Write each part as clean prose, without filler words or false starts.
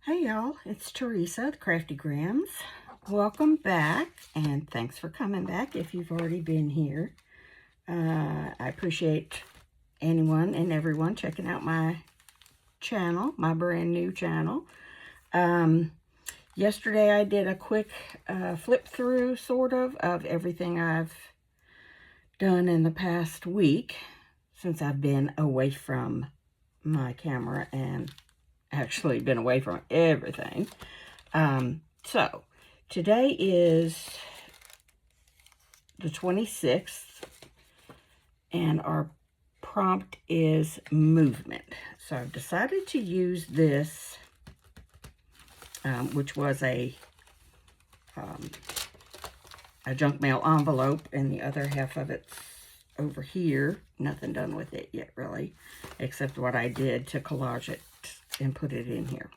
Hey y'all, it's Teresa, the Crafty Grams. Welcome back, and thanks for coming back if you've already been here. I appreciate anyone and everyone checking out my channel, my brand new channel. Yesterday I did a quick flip through, sort of everything I've done in the past week since I've been away from my camera and actually been away from everything. So today is the 26th and our prompt is movement. So I've decided to use this, which was a junk mail envelope, and the other half of it's over here. Nothing done with it yet, really, except what I did to collage it and put it in here.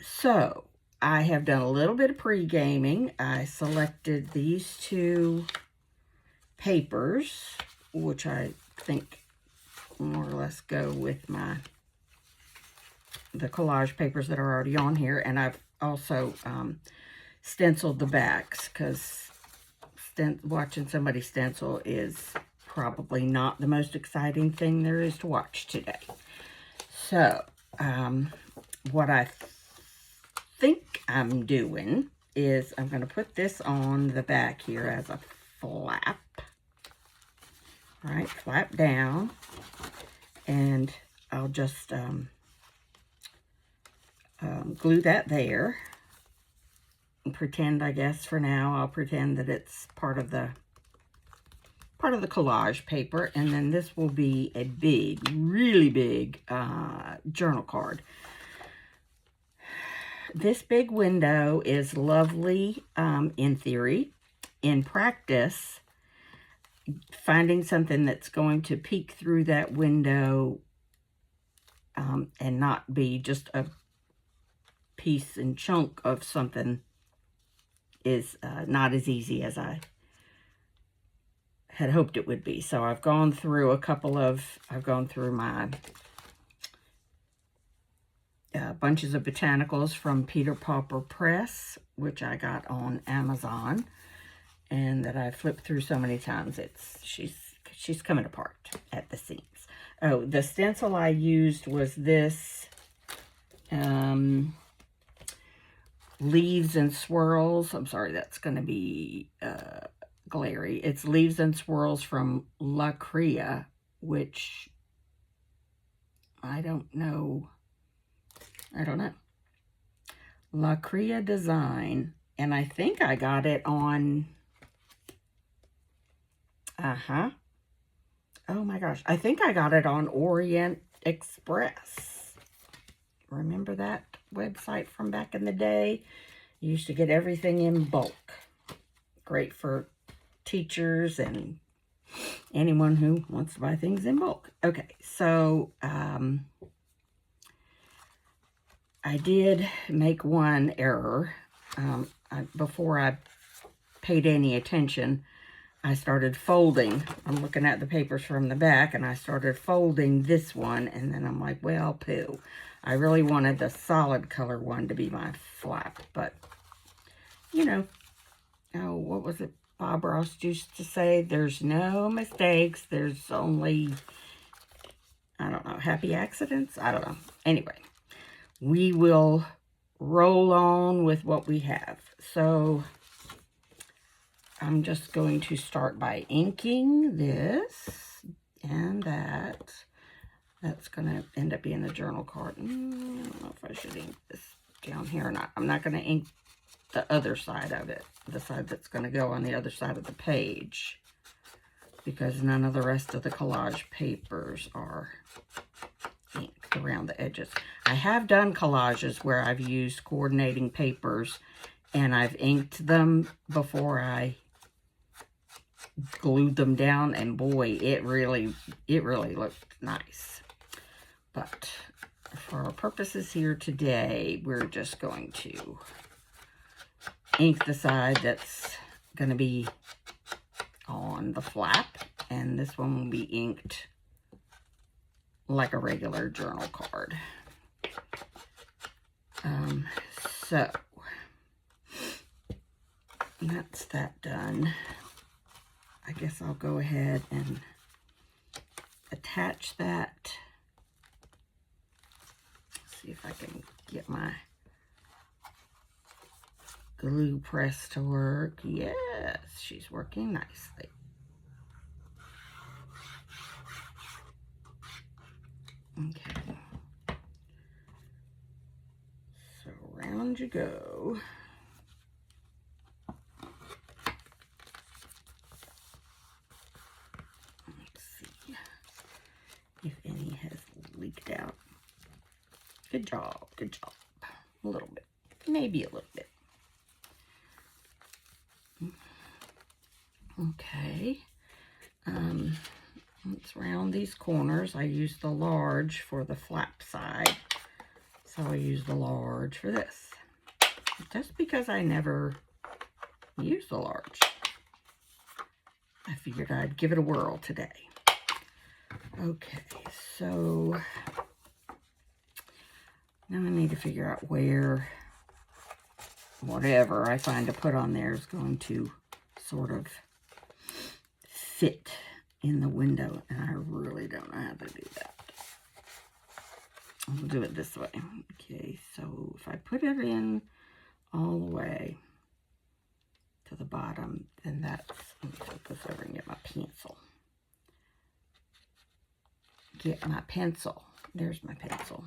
So I have done a little bit of pre-gaming. I selected these two papers, which I think more or less go with the collage papers that are already on here. And I've also stenciled the backs, because watching somebody stencil is probably not the most exciting thing there is to watch today. So what I think I'm doing is I'm going to put this on the back here as a flap. Right, flap down, and I'll just glue that there and pretend, I guess for now, I'll pretend that it's part of the collage paper, and then this will be a big, really big journal card. This big window is lovely in theory. In practice, finding something that's going to peek through that window and not be just a piece and chunk of something is not as easy as I had hoped it would be. So I've gone through my bunches of botanicals from Peter Pauper Press, which I got on Amazon, and that I flipped through so many times, she's coming apart at the seams. Oh, the stencil I used was this Leaves and Swirls. I'm sorry, that's going to be glary. It's Leaves and Swirls from La Crea, which I don't know. La Crea Design, and I think I got it on, oh my gosh, I think I got it on Orient Express. Remember that website from back in the day? You used to get everything in bulk. Great for teachers and anyone who wants to buy things in bulk. Okay, so I did make one error. Before I paid any attention, I started folding. I'm looking at the papers from the back, and I started folding this one, and then I'm like, well, poo. I really wanted the solid color one to be my flap, but, you know, oh, what was it Bob Ross used to say? There's no mistakes. There's only, I don't know, happy accidents? I don't know. Anyway, we will roll on with what we have. So I'm just going to start by inking this and that. That's going to end up being the journal card. I don't know if I should ink this down here or not. I'm not going to ink the other side of it, the side that's going to go on the other side of the page, because none of the rest of the collage papers are inked around the edges. I have done collages where I've used coordinating papers and I've inked them before I glued them down, and boy, it really looked nice. But for our purposes here today, we're just going to ink the side that's going to be on the flap, and this one will be inked like a regular journal card. So that's that done. I guess I'll go ahead and attach that. See if I can get my glue press to work. Yes, she's working nicely. Okay. So round you go. Let's see if any has leaked out. Good job, good job. A little bit, maybe a little bit. Okay. Let's round these corners. I use the large for the flap side, so I use the large for this. Just because I never use the large, I figured I'd give it a whirl today. Okay, so now I need to figure out where whatever I find to put on there is going to sort of fit in the window, and I really don't know how to do that. I'll do it this way. Okay, so if I put it in all the way to the bottom, then that's, let me flip this over and get my pencil. Get my pencil. There's my pencil.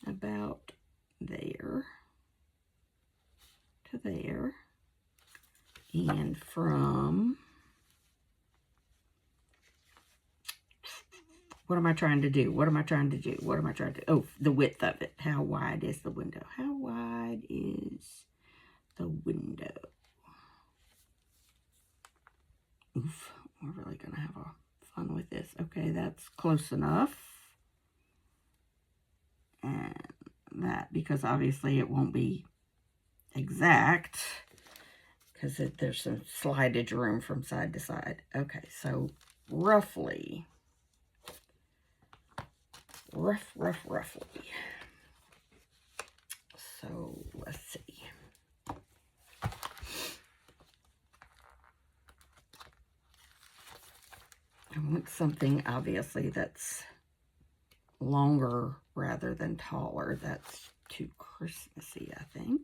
About there to there, and from, what am I trying to do? What am I trying to do? What am I trying to do? Oh, the width of it. How wide is the window? How wide is the window? Oof, we're really gonna have a fun with this. Okay, that's close enough. And that, because obviously it won't be exact, because there's some slidage room from side to side. Okay, so roughly. So let's see. I want something obviously that's longer rather than taller. That's too Christmassy, I think.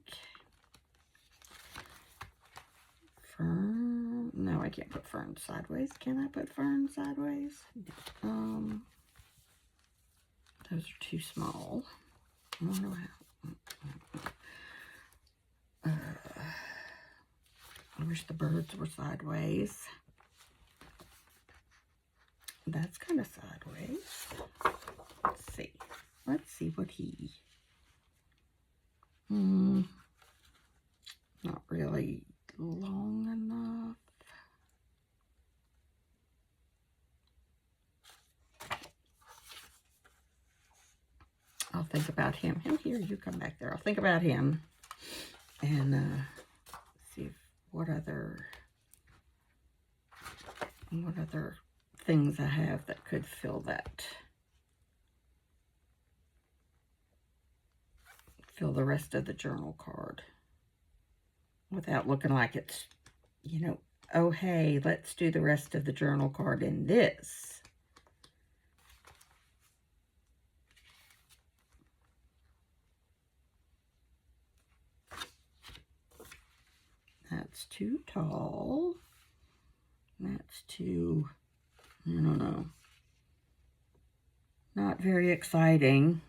Fern. No, I can't put fern sideways. Can I put fern sideways? Those are too small. I don't know how. I wish the birds were sideways. That's kind of sideways. Let's see. Let's see what he... Not really long enough. I'll think about him. Oh, here, you come back there. I'll think about him and see if, what other things I have that could fill the rest of the journal card without looking like it's, you know, oh, hey, let's do the rest of the journal card in this. That's too tall. That's too, I don't know, not very exciting.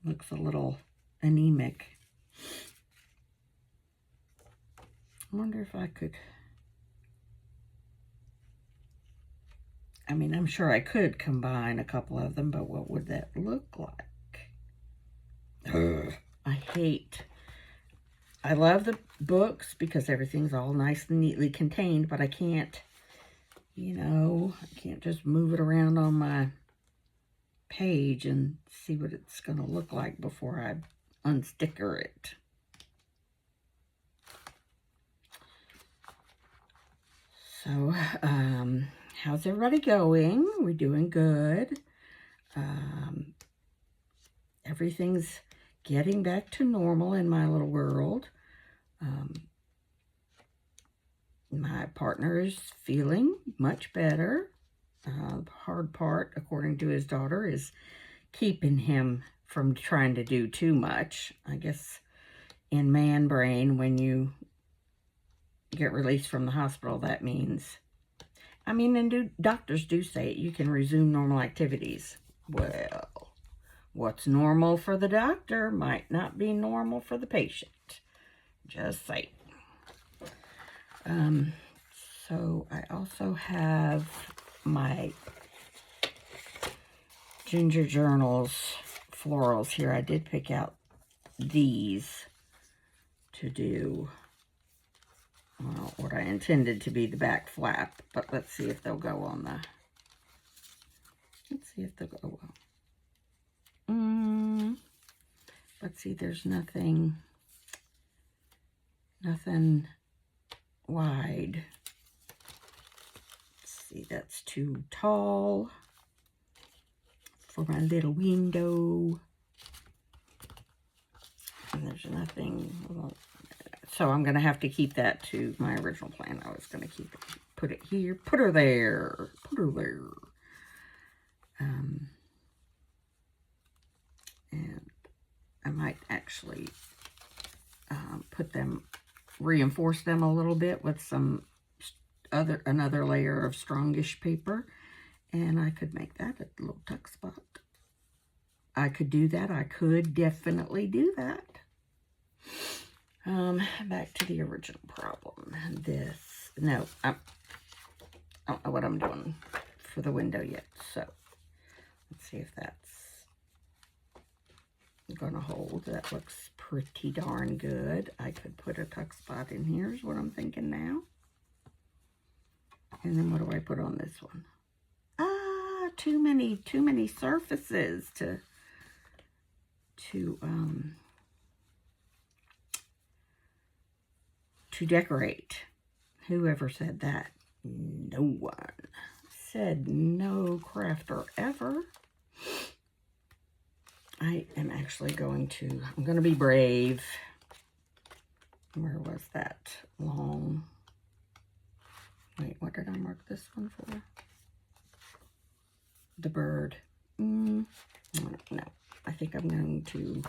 Looks a little anemic. I wonder if I could, I mean, I'm sure I could combine a couple of them, but what would that look like? I love the books because everything's all nice and neatly contained, but I can't, you know, I can't just move it around on my page and see what it's going to look like before I unsticker it. So, how's everybody going? We're doing good. Everything's getting back to normal in my little world. My partner is feeling much better. The hard part, according to his daughter, is keeping him from trying to do too much. I guess in man brain, when you get released from the hospital, that means, and doctors do say it, you can resume normal activities. Well, what's normal for the doctor might not be normal for the patient. Just saying. So I also have my Ginger Journals florals here. I did pick out these to do what I intended to be the back flap, but let's see if they'll go on the, let's see if they'll go well. Let's see, there's nothing wide. Let's see, that's too tall for my little window. And there's nothing, so I'm going to have to keep that to my original plan. I was going to keep it, put it here, put her there, put her there. And I might actually reinforce them a little bit with some another layer of strongish paper. And I could make that a little tuck spot. I could do that. I could definitely do that. Back to the original problem. No, I don't know what I'm doing for the window yet. So let's see if that's gonna hold. That looks pretty darn good. I could put a tuck spot in here is what I'm thinking now. And then what do I put on this one? Too many surfaces to decorate. Whoever said that? No one said no crafter ever. I am actually I'm going to be brave. Where was that long? Wait, what did I mark this one for? The bird. No, I think I'm going to,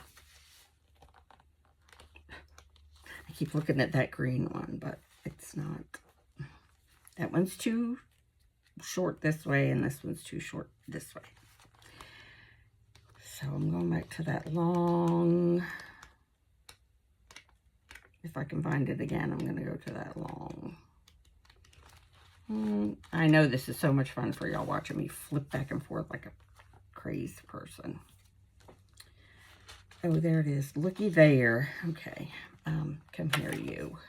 I keep looking at that green one, but it's not. That one's too short this way, and this one's too short this way. So I'm going back to that long. If I can find it again, I'm going to go to that long. I know this is so much fun for y'all watching me flip back and forth like a crazed person. Oh, there it is. Looky there. Okay. Come here, you.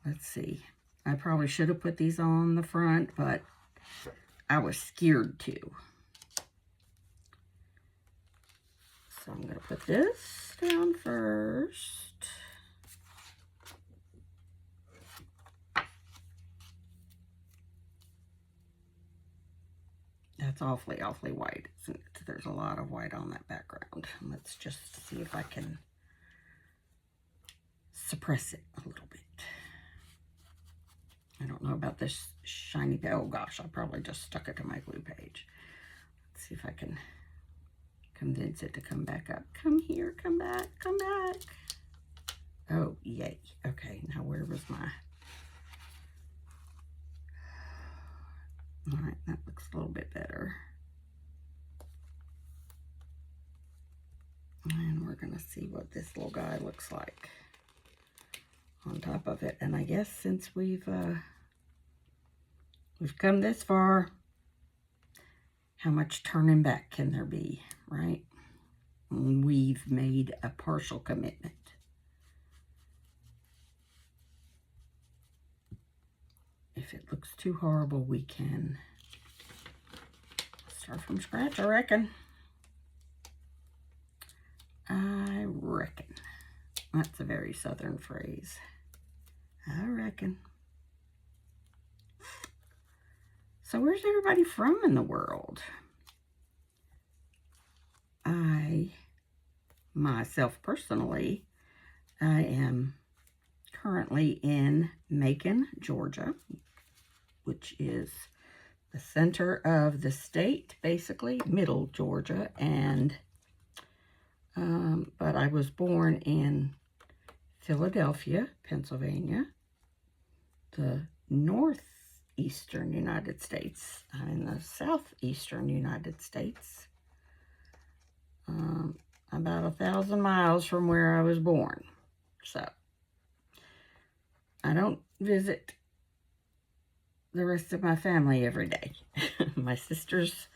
Let's see. I probably should have put these on the front, but I was scared to. So I'm going to put this down first. That's awfully white, isn't it? There's a lot of white on that background. Let's just see if I can suppress it a little bit. I don't know about this shiny, oh gosh, I probably just stuck it to my glue page. Let's see if I can convince it to come back up. Come here, come back, come back. Oh, yay. Okay, now where was my... All right, that looks a little bit better. And we're going to see what this little guy looks like on top of it. And I guess since we've come this far, how much turning back can there be, right? We've made a partial commitment. If it looks too horrible, we can start from scratch, I reckon. I reckon. That's a very southern phrase. I reckon. So where's everybody from in the world? I, myself personally, I am currently in Macon, Georgia, which is the center of the state, basically, middle Georgia, and but I was born in Philadelphia, Pennsylvania, the northeastern United States. I'm in the southeastern United States, about 1,000 miles from where I was born. So I don't visit the rest of my family every day. My sisters,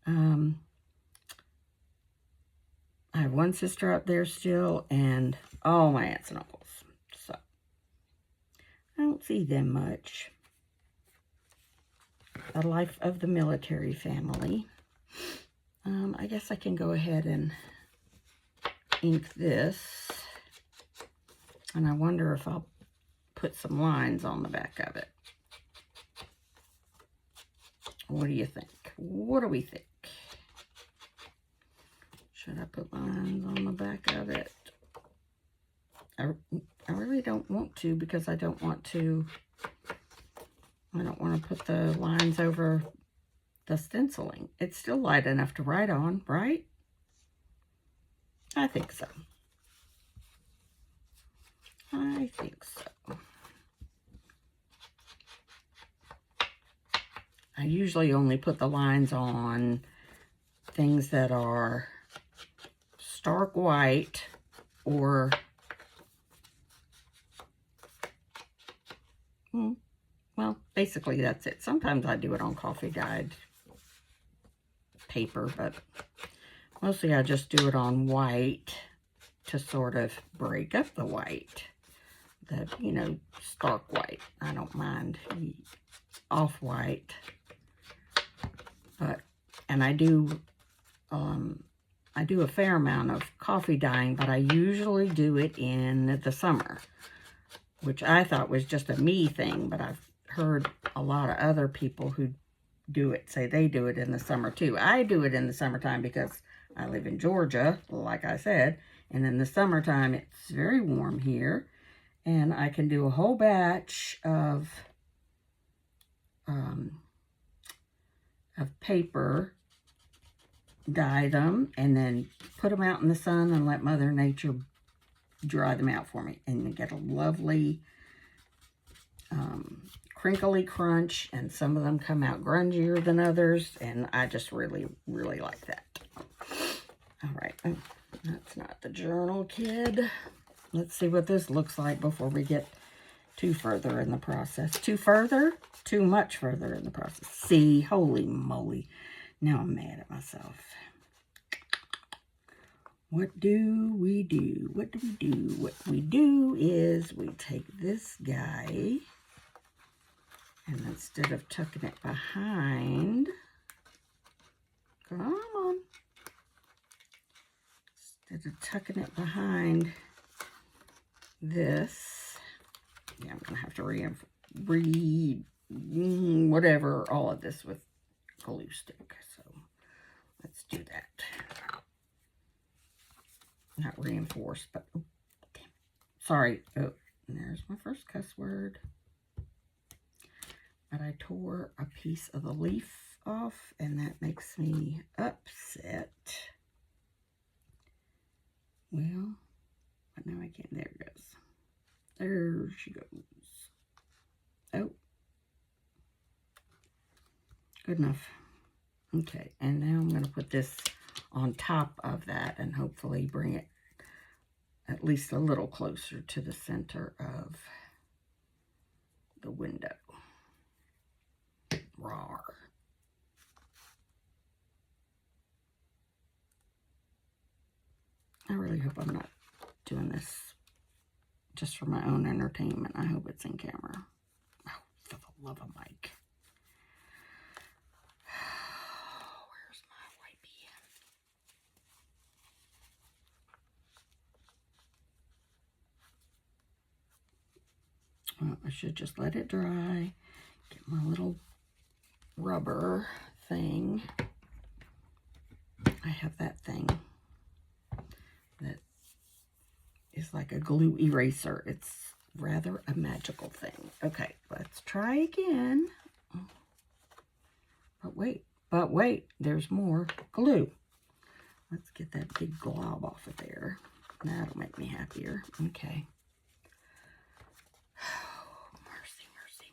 I have one sister up there still, and all my aunts and uncles. So I don't see them much. The life of the military family. I guess I can go ahead and ink this. And I wonder if I'll put some lines on the back of it. What do you think? What do we think? Should I put lines on the back of it? I really don't want to, because I don't want to put the lines over the stenciling. It's still light enough to write on, right? I think so. I think so. I usually only put the lines on things that are stark white or well, basically that's it. Sometimes I do it on coffee dyed paper, but mostly I just do it on white to sort of break up the white. The, you know, stark white. I don't mind off-white. But, and I do a fair amount of coffee dyeing, but I usually do it in the summer, which I thought was just a me thing, but I've heard a lot of other people who do it say they do it in the summer too. I do it in the summertime because I live in Georgia, like I said, and in the summertime it's very warm here, and I can do a whole batch of paper, dye them, and then put them out in the sun and let Mother Nature dry them out for me, and you get a lovely crinkly crunch, and some of them come out grungier than others, and I just really, really like that. All right, oh, that's not the journal, kid. Let's see what this looks like before we get too further in the process. Too much further in the process. See, holy moly. Now I'm mad at myself. What do we do? What do we do? What we do is we take this guy, and instead of tucking it behind, come on, instead of tucking it behind this, yeah, I'm going to have to whatever, all of this with glue stick. So let's do that. Not reinforced, but oh, damn. Sorry. Oh, there's my first cuss word. But I tore a piece of the leaf off, and that makes me upset. Well, but now I can't. There it goes. There she goes. Oh. Good enough. Okay, and now I'm going to put this on top of that and hopefully bring it at least a little closer to the center of the window. Rawr. I really hope I'm not doing this just for my own entertainment. I hope it's in camera. Oh, for the love of Mike. Where's my wipey? Well, I should just let it dry. Get my little rubber thing. I have that thing that is like a glue eraser. It's rather a magical thing. Okay, let's try again. But wait, there's more glue. Let's get that big glob off of there. That'll make me happier. Okay. Oh, mercy, mercy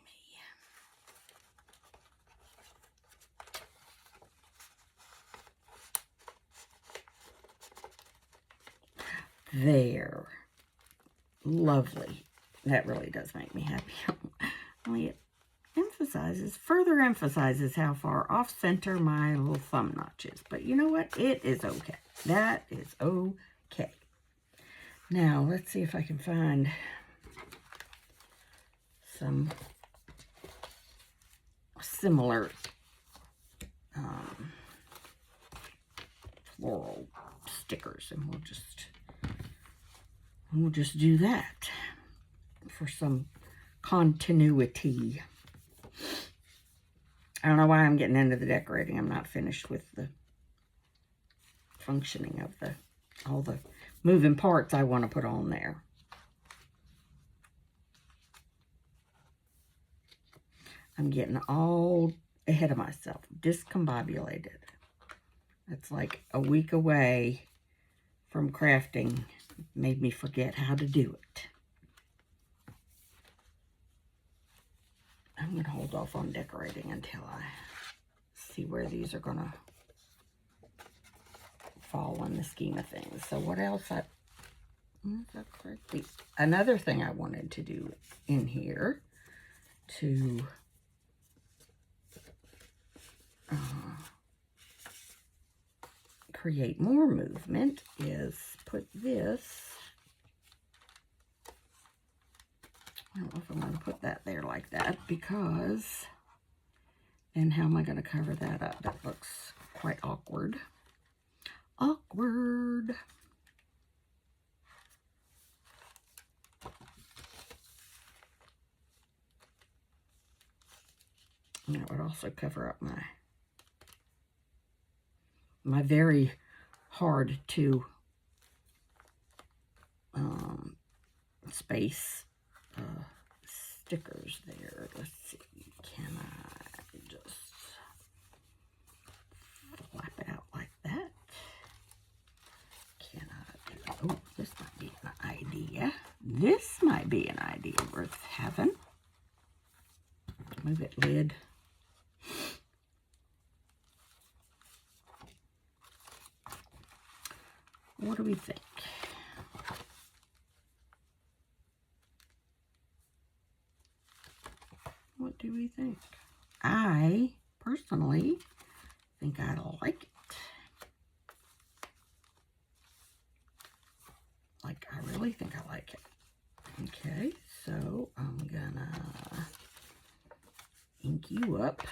me. There. Lovely. That really does make me happy. Only it further emphasizes how far off center my little thumb notch is. But you know what? It is okay. That is okay. Now, let's see if I can find some similar floral stickers, and we'll just do that for some continuity. I don't know why I'm getting into the decorating. I'm not finished with the functioning of all the moving parts I want to put on there. I'm getting all ahead of myself, discombobulated. It's like a week away from crafting. It made me forget how to do it. I'm going to hold off on decorating until I see where these are going to fall in the scheme of things. So what else? Another thing I wanted to do in here to create more movement is put this. I don't know if I'm going to put that there like that, because then how am I going to cover that up? That looks quite awkward. Awkward. And that would also cover up my very hard to space stickers there. Let's see, can I just flap it out like that? Can I do, oh, this might be an idea. This might be an idea worth having. Move it, lid. What do we think? What do we think? I personally think I like it. Like, I really think I like it. Okay, so I'm gonna ink you up.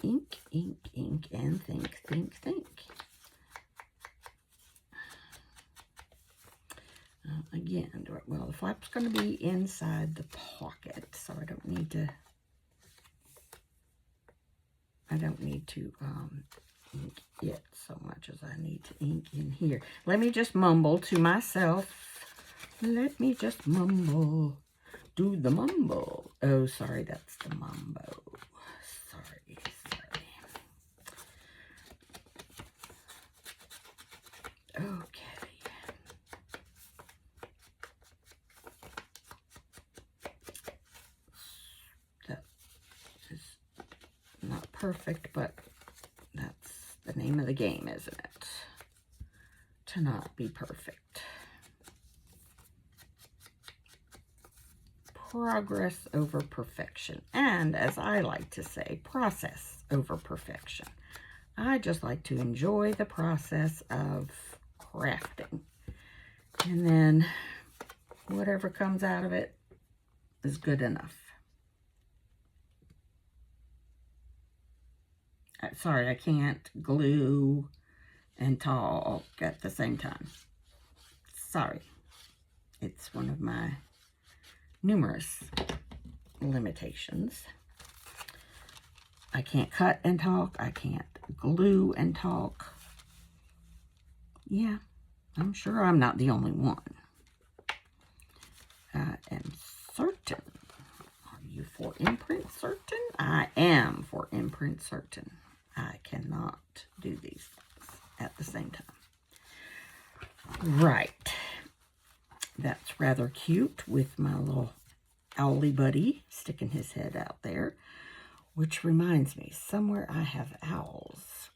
Ink, ink, ink, and think, think, think. Again, well, the flap's going to be inside the pocket, so I don't need to ink it so much as I need to ink in here. Let me just mumble to myself. Let me just mumble. Do the mumble. Oh, sorry, that's the mumbo. Sorry. Okay. That is not perfect, but that's the name of the game, isn't it? To not be perfect. Progress over perfection. And as I like to say, process over perfection. I just like to enjoy the process of crafting. And then whatever comes out of it is good enough. Sorry, I can't glue and talk at the same time. Sorry. It's one of my numerous limitations. I can't cut and talk. I can't glue and talk. Yeah, I'm sure I'm not the only one. I am certain. Are you for imprint certain? I am for imprint certain. I cannot do these things at the same time. Right. That's rather cute with my little owly buddy sticking his head out there. Which reminds me, somewhere I have owls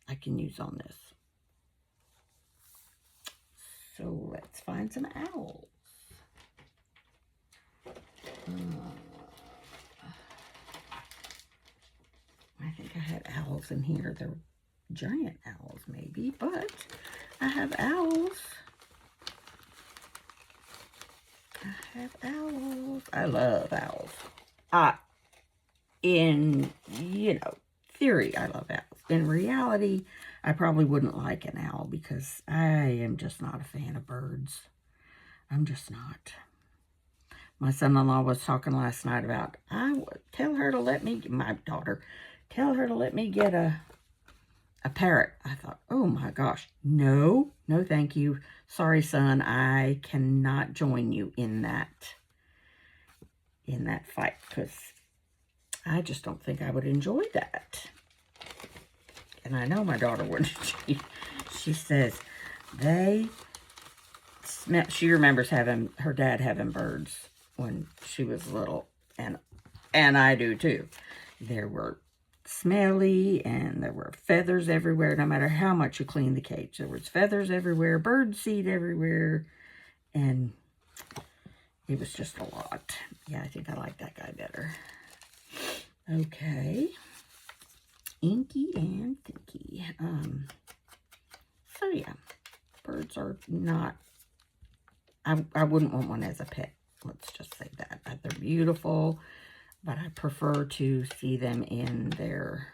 I can use on this. So let's find some owls. I think I had owls in here. They're giant owls maybe, but I have owls. I have owls. I love owls. In, theory, I love owls. In reality, I probably wouldn't like an owl because I am just not a fan of birds. I'm just not. My son-in-law was talking last night about, tell her to let me, my daughter, tell her to let me get a parrot. I thought, oh my gosh, no, thank you. Sorry, son, I cannot join you in that fight because I just don't think I would enjoy that. And I know my daughter wouldn't. She says she remembers having her dad having birds when she was little, and I do too. There were smelly and there were feathers everywhere. No matter how much you clean the cage, there was feathers everywhere, bird seed everywhere, and it was just a lot. Yeah, I think I like that guy better. Okay, Inky and Thinky. So yeah, birds are not, I wouldn't want one as a pet. Let's just say that. They're beautiful, but I prefer to see them in their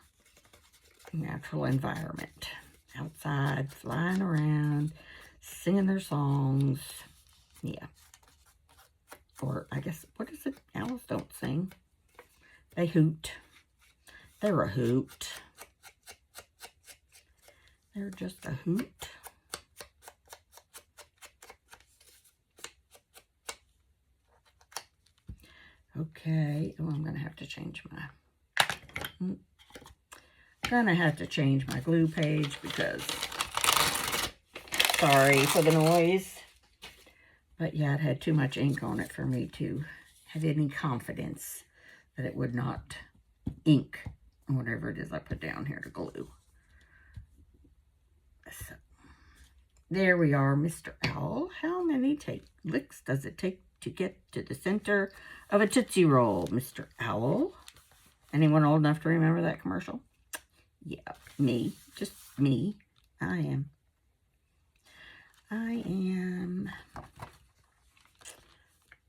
natural environment. Outside, flying around, singing their songs. Yeah. Or I guess, what is it? Owls don't sing. They hoot. They're a hoot. They're just a hoot. Okay. Oh, I'm going to have to change my glue page because, sorry for the noise. But yeah, it had too much ink on it for me to have any confidence that it would not ink whatever it is I put down here to glue. So, there we are, Mr. Owl. How many licks does it take to get to the center of a Tootsie Roll, Mr. Owl? Anyone old enough to remember that commercial? Yeah, me. Just me. I am.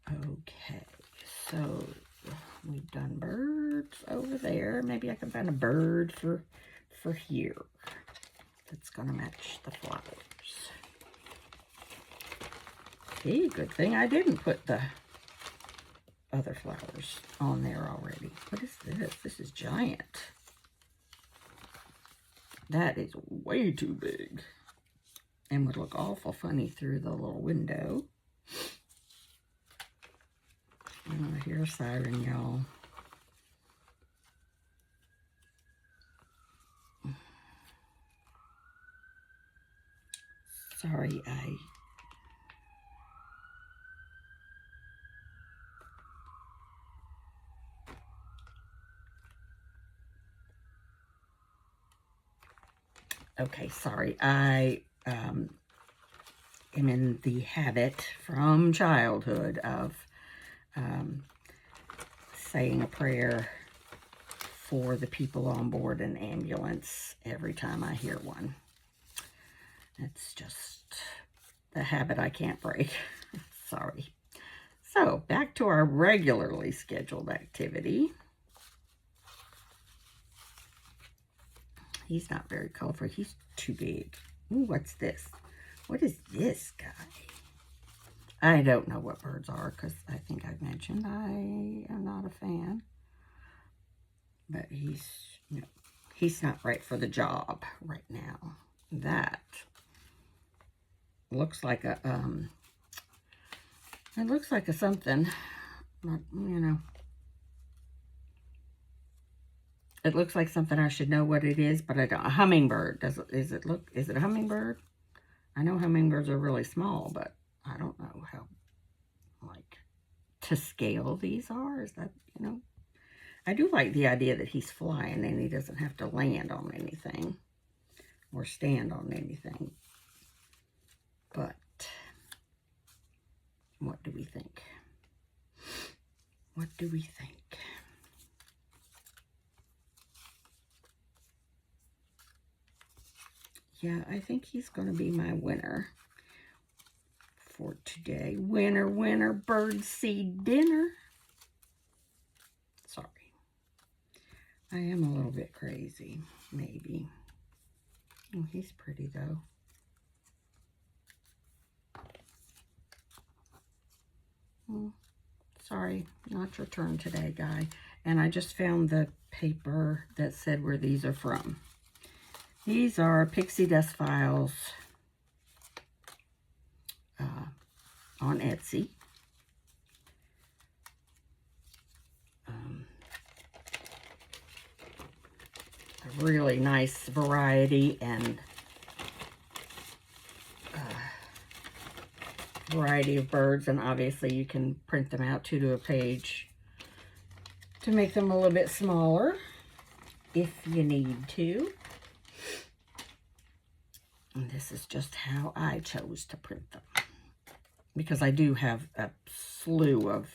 Okay, so we've done birds over there. Maybe I can find a bird for here that's gonna match the flowers. See, good thing I didn't put the other flowers on there already. What is this? This is giant. That is way too big and would look awful funny through the little window. I hear a siren, y'all. Sorry, okay, sorry. I am in the habit from childhood of saying a prayer for the people on board an ambulance every time I hear one. It's just the habit I can't break. Sorry. So, back to our regularly scheduled activity. He's not very colorful. He's too big. Ooh, what's this? What is this guy? I don't know what birds are because I think I've mentioned I am not a fan. But he's not right for the job right now. That looks like a, it looks like a something, but, it looks like something I should know what it is, but I don't. A hummingbird. Is it a hummingbird? I know hummingbirds are really small, but I don't know how, like, to scale these are. Is that, I do like the idea that he's flying and he doesn't have to land on anything or stand on anything. But what do we think? What do we think? Yeah, I think he's going to be my winner for today. Winner, winner, birdseed dinner. Sorry. I am a little bit crazy, maybe. Oh, he's pretty, though. Sorry, not your turn today, guy. And I just found the paper that said where these are from. These are Pixie Dust Files on Etsy. A really nice variety and variety of birds, and obviously you can print them out to a page to make them a little bit smaller if you need to. And this is just how I chose to print them, because I do have a slew of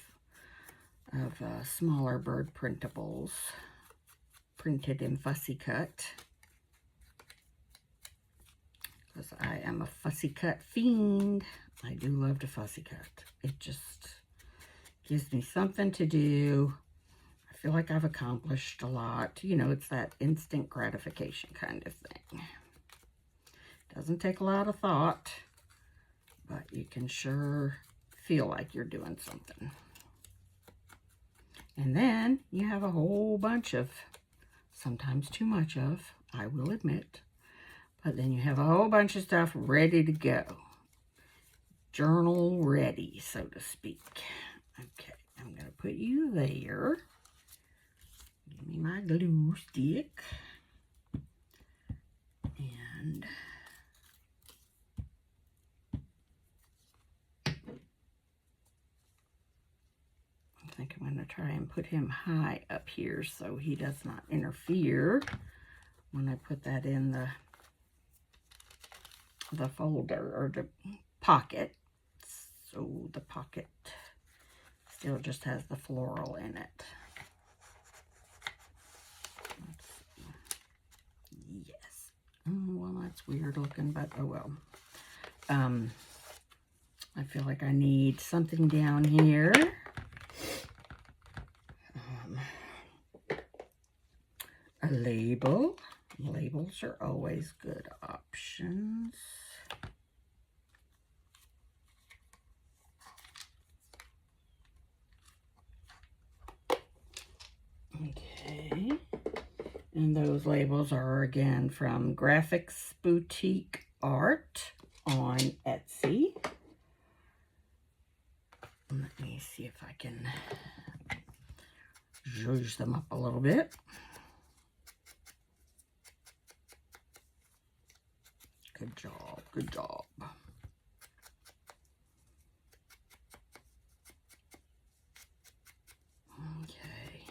smaller bird printables printed in Fussy Cut, because I am a Fussy Cut fiend. I do love to Fussy Cut. It just gives me something to do. I feel like I've accomplished a lot. It's that instant gratification kind of thing. Doesn't take a lot of thought, but you can sure feel like you're doing something. And then you have a whole bunch of, sometimes too much of, I will admit, but then you have a whole bunch of stuff ready to go. Journal ready, so to speak. Okay, I'm going to put you there. Give me my glue stick. And I think I'm going to try and put him high up here so he does not interfere when I put that in the folder or the pocket. So the pocket still just has the floral in it. Yes. Well, that's weird looking, but oh well. I feel like I need something down here. A label. Labels are always good options. Okay. And those labels are again from Graphics Boutique Art on Etsy. Let me see if I can zhuzh them up a little bit. Good job, good job. Okay.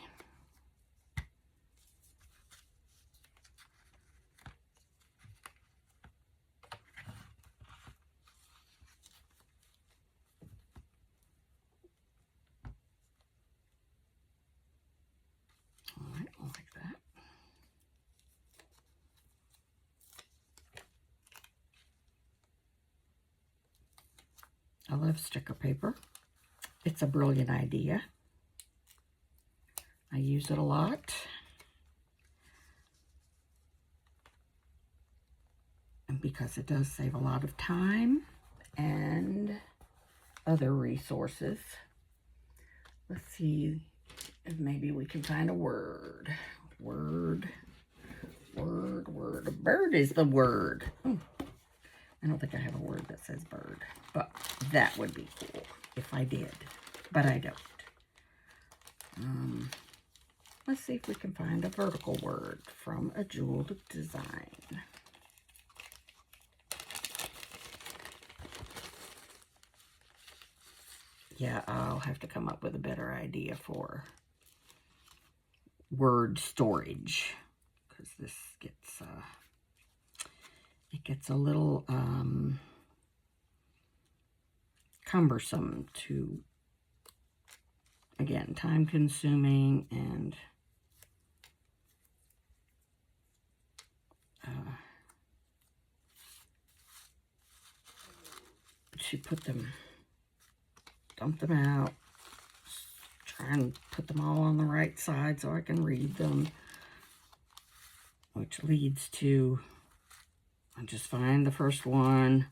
All right, like that. I love sticker paper. It's a brilliant idea. I use it a lot. And because it does save a lot of time and other resources. Let's see if maybe we can find a word. Word. A bird is the word. Oh, I don't think I have a word that says bird, but that would be cool if I did, but I don't. Let's see if we can find a vertical word from a jeweled design. Yeah, I'll have to come up with a better idea for word storage, because this gets it gets a little cumbersome to, again, time consuming, and to put them, dump them out, try and put them all on the right side so I can read them, which leads to, I just find the first one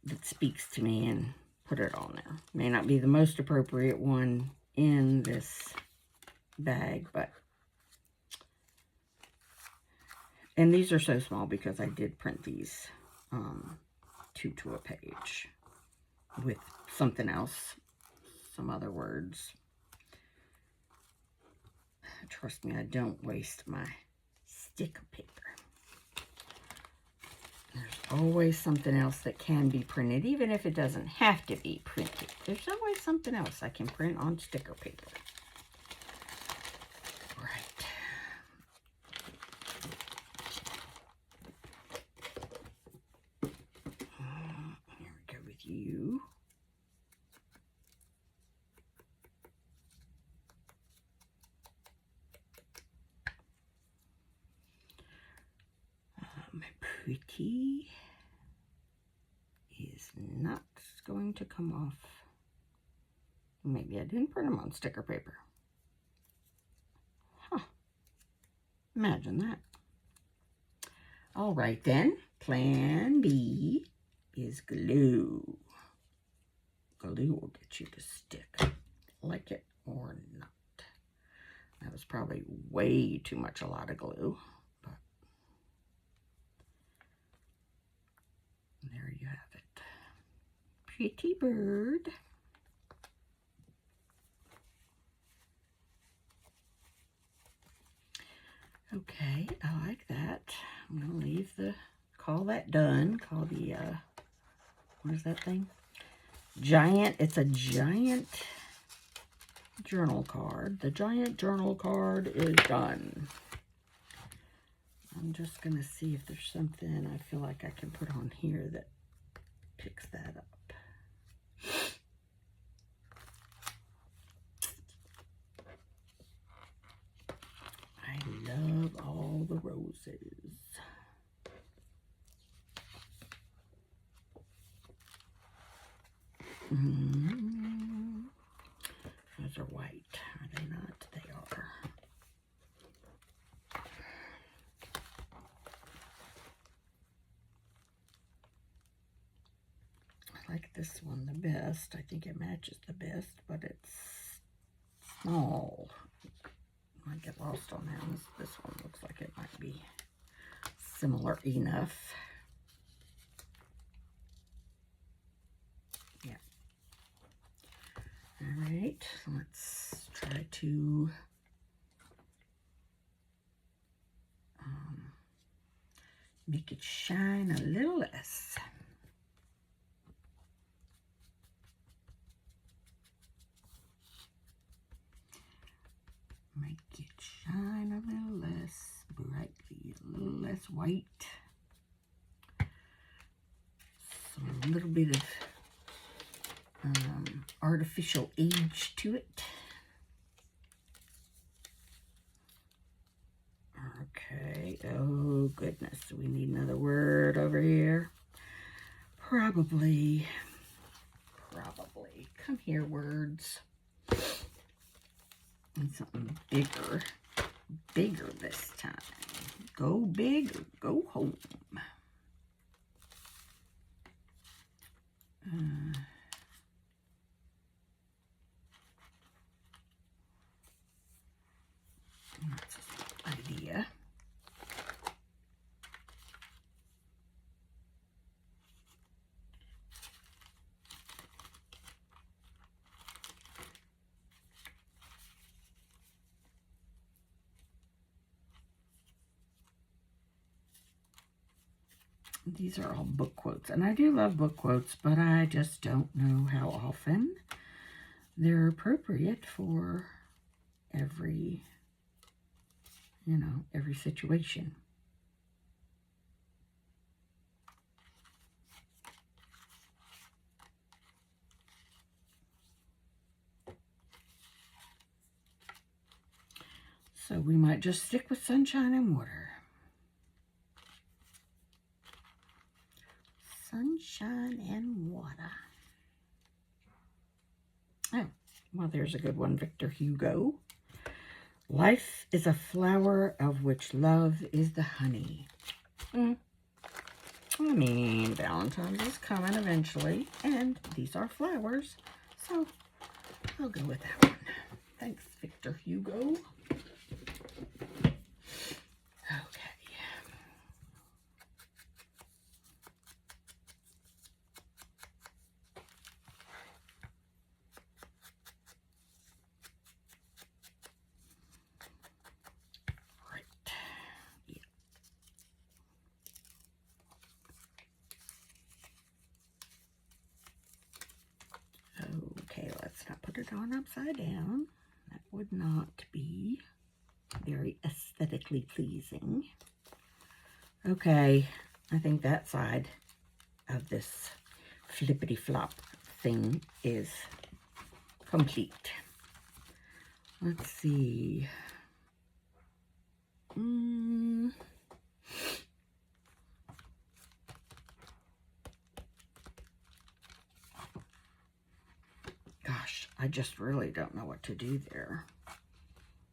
that speaks to me and put it on there. May not be the most appropriate one in this bag, but, and these are so small because I did print these 2 to a page with something else, some other words. Trust me, I don't waste my sticker paper. There's always something else that can be printed, even if it doesn't have to be printed. There's always something else I can print on sticker paper. Right. Here we go with you. Pretty is not going to come off. Maybe I didn't print them on sticker paper. Huh. Imagine that. All right then. Plan B is glue. Glue will get you to stick. Like it or not. That was probably way too much, a lot of glue. There you have it. Pretty bird. Okay, I like that. I'm going to leave the, call that done. Call the, what is that thing? Giant, it's a giant journal card. The giant journal card is done. I'm just going to see if there's something I feel like I can put on here that picks that up. I love all the roses. Those are white, are they not? They are. I like this one the best. I think it matches the best, but it's small. I might get lost on that one. This one looks like it might be similar enough. Yeah. All right, let's try to make it shine a little less. Make it shine a little less brightly, a little less white. Some, a little bit of artificial age to it. Okay, oh goodness, do we need another word over here? Probably. Come here, words. And something bigger this time. Go big or go home. That's an idea. These are all book quotes, and I do love book quotes, but I just don't know how often they're appropriate for every, every situation. So we might just stick with sunshine and water. Sunshine and water. Oh, well, there's a good one, Victor Hugo. Life is a flower of which love is the honey. I mean, Valentine's is coming eventually, and these are flowers, so I'll go with that one. Thanks, Victor Hugo. Okay. Okay, let's not put it on upside down. That would not be very aesthetically pleasing. Okay, I think that side of this flippity flop thing is complete. Let's see. Gosh, I just really don't know what to do there.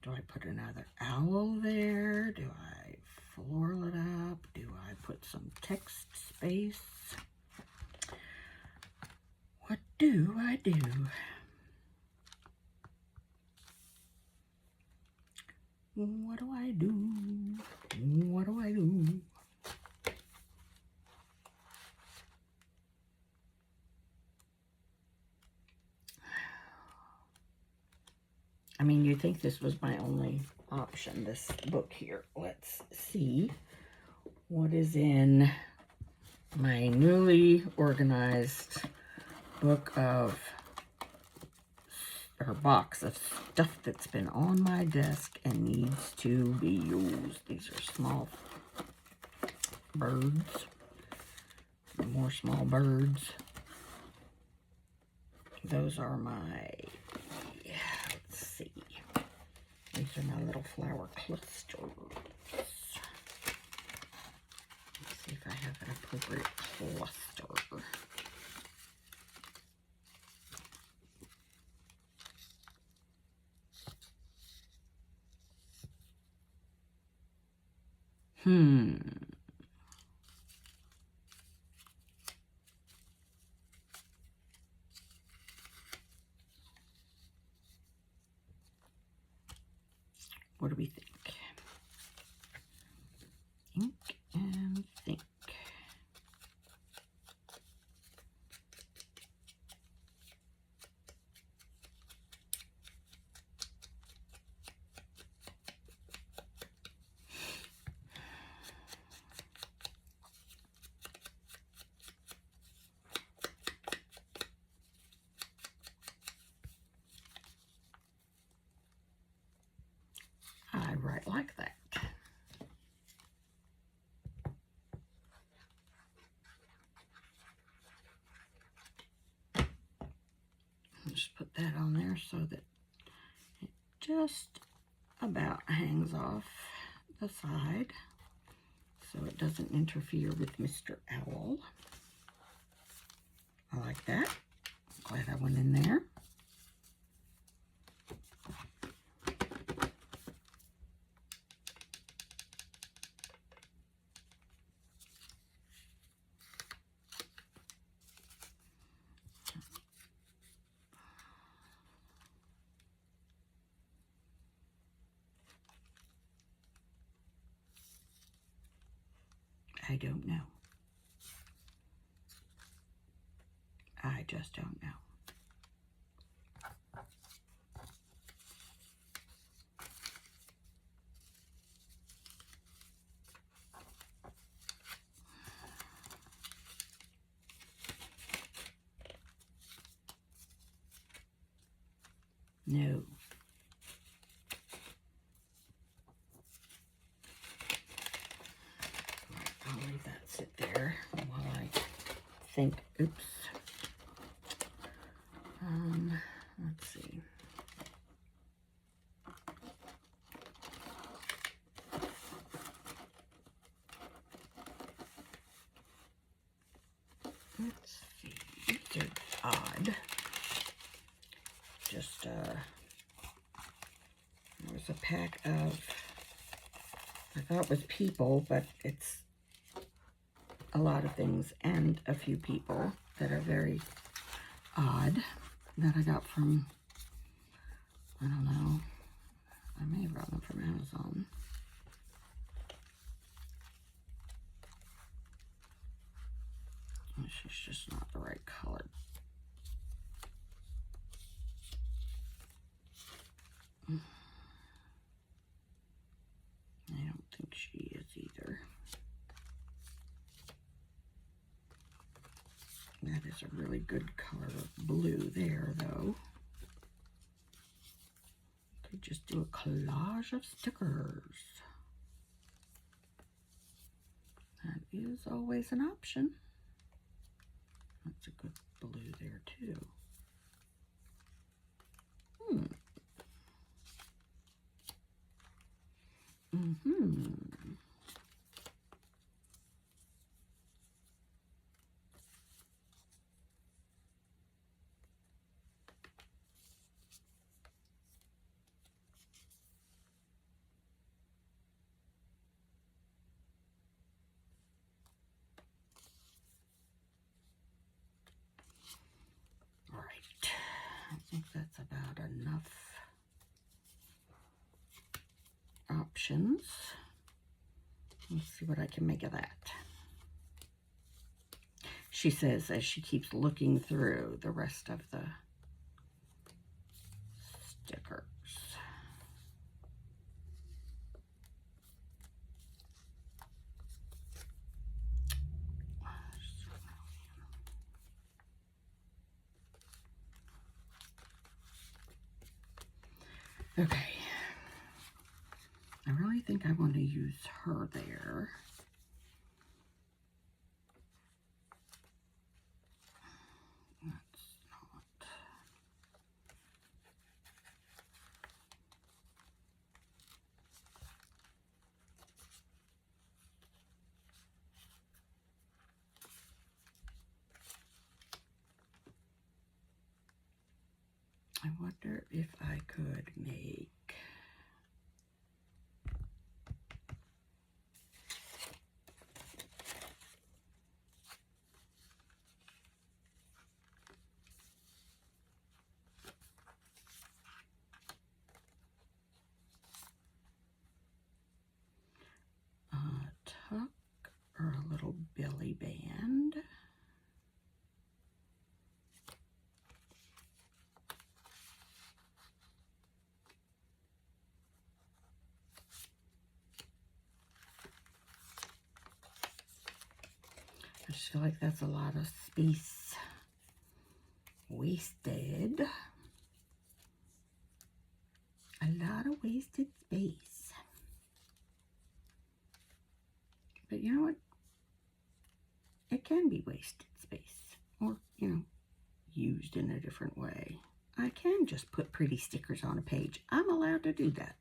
Do I put another owl there? Do I floral it up? Do I put some text space? What do I do? What do I do? What do I do? I mean, you'd think this was my only option, this book here. Let's see what is in my newly organized box of stuff that's been on my desk and needs to be used. These are small birds. More small birds. Those are my, let's see. These are my little flower clusters. Let's see if I have an appropriate cluster. What do we think? Think and think. I write like that. Just put that on there so that it just about hangs off the side so it doesn't interfere with Mr. Owl. I like that. Glad I went in there. I don't know. I just don't know. No. I'll leave that sit there while I think. Oops. Let's see. Let's see. They're odd. Just, there was a pack of, I thought it was people, but it's a lot of things and a few people that are very odd that I got from, I don't know, I may have got them from Amazon. This is just not the right color. I don't think she is either. That is a really good color of blue there, though. Could just do a collage of stickers. That is always an option. That's a good blue there, too. All right. I think that's about enough options. Let's see what I can make of that. She says as she keeps looking through the rest of the stickers. Okay. I really think I want to use her there. That's not. I wonder if I could make a tuck or a little belly band. I just feel like that's a lot of space wasted. A lot of wasted space. But you know what? It can be wasted space. Or, you know, used in a different way. I can just put pretty stickers on a page. I'm allowed to do that.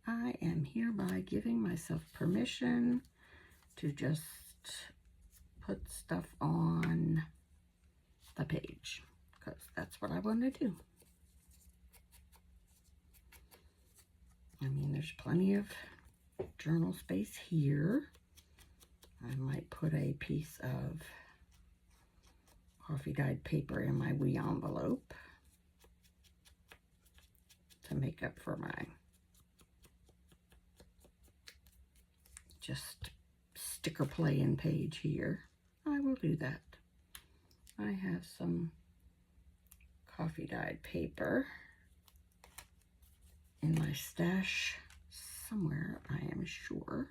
I am hereby giving myself permission to just put stuff on the page because that's what I want to do. I mean, there's plenty of journal space here. I might put a piece of coffee dyed paper in my wee envelope to make up for my just sticker playing page here, I will do that. I have some coffee dyed paper in my stash somewhere, I am sure.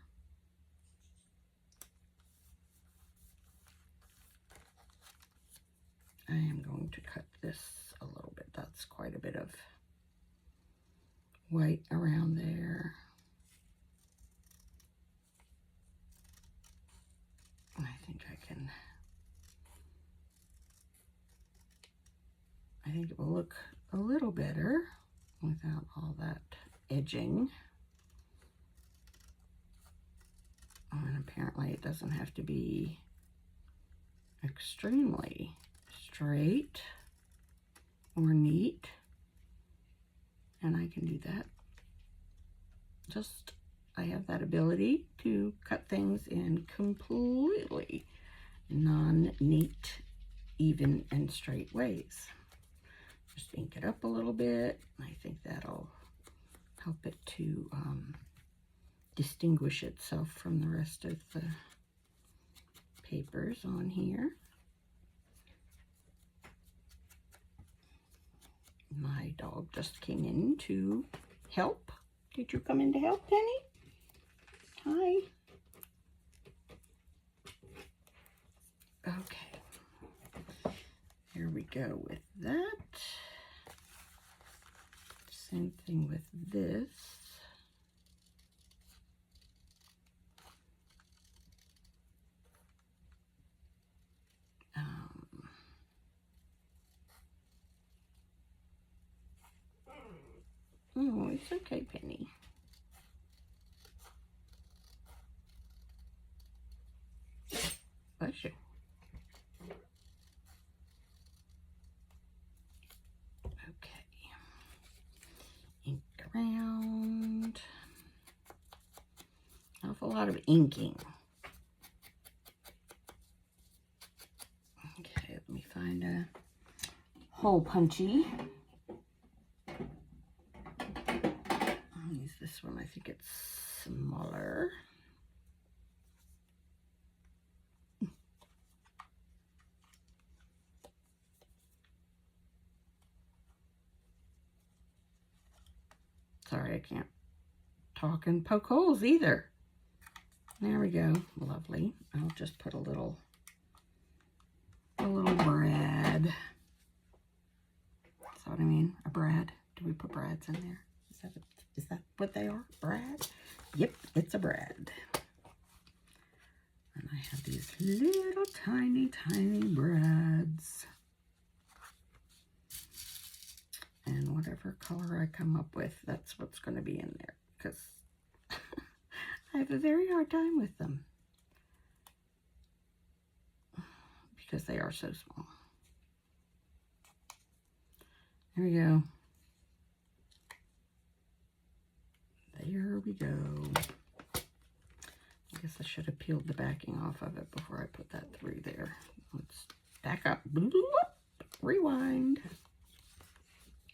I am going to cut this a little bit. That's quite a bit of white around there. I think it will look a little better without all that edging. And apparently it doesn't have to be extremely straight or neat. And I can do that. I have that ability to cut things in completely non-neat, even and straight ways. Just ink it up a little bit. I think that'll help it to distinguish itself from the rest of the papers on here. My dog just came in to help. Did you come in to help, Penny? Hi. Okay. Here we go with that. Same thing with this. Oh, it's okay, Penny. Bless you. Okay. Ink around. Awful lot of inking. Okay, let me find a hole punchy. I'll use this one. I think it's smaller. Sorry, I can't talk and poke holes either. There we go. Lovely. I'll just put a little brad. That's what I mean. A brad. Do we put brads in there? Is that what they are? Brad? Yep, it's a brad. And I have these little tiny brads. And whatever color I come up with, that's what's going to be in there. Because I have a very hard time with them. Because they are so small. There we go. There we go. I guess I should have peeled the backing off of it before I put that through there. Let's back up. Rewind.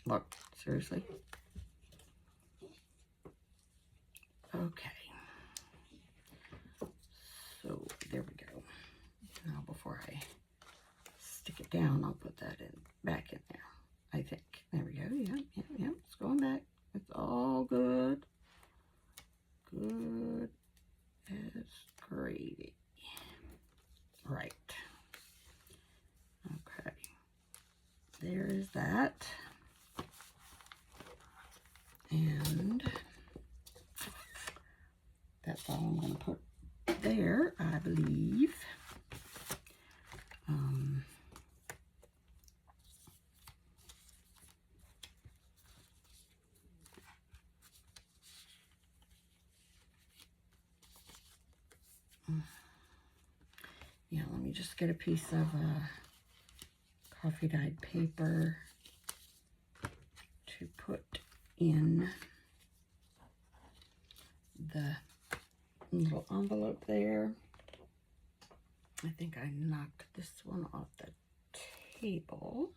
Look, seriously. Okay. So there we go. Now before I stick it down, I'll put that back in there. I think. There we go. Yeah. It's going back. It's all good. Good as gravy. Right. Okay. There is that. And that's all I'm going to put there, I believe. Yeah, let me just get a piece of coffee dyed paper to put in the little envelope there. I think I knocked this one off the table.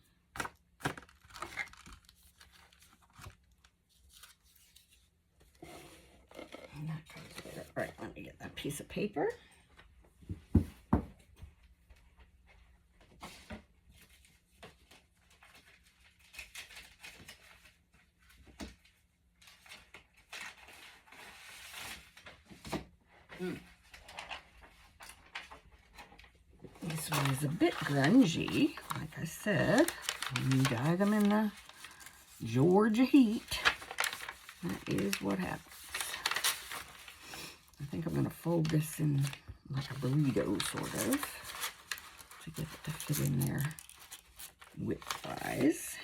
And that goes there. All right, let me get that piece of paper. This one is a bit grungy, like I said. When you dye them in the Georgia heat, that is what happens. I think I'm going to fold this in like a burrito, sort of, to get it to fit in there width-wise.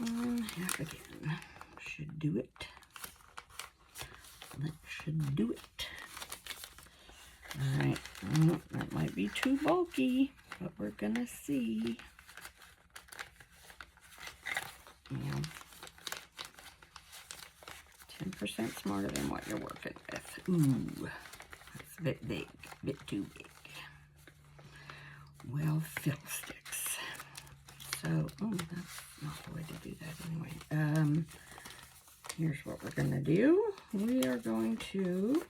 And half again. Should do it. That should do it. Alright, that might be too bulky, but we're gonna see. Yeah. 10% smarter than what you're working with. Ooh, that's a bit big, a bit too big. Well, fiddlesticks. So, oh, that's not the way to do that anyway. Here's what we're gonna do. We are going to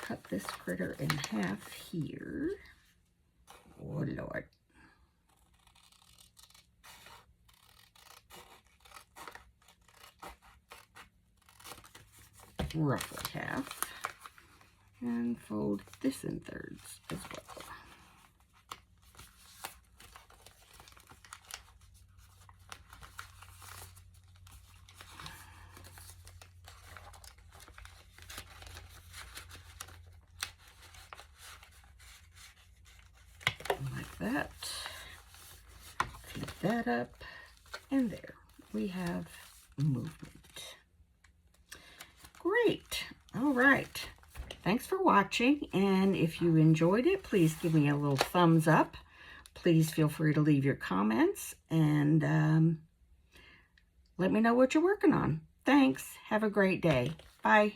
cut this critter in half here. Oh, Lord. Roughly half. And fold this in thirds as well. That, feed that up, and there we have movement. Great. All right. Thanks for watching, and if you enjoyed it, please give me a little thumbs up. Please feel free to leave your comments, and let me know what you're working on. Thanks. Have a great day. Bye.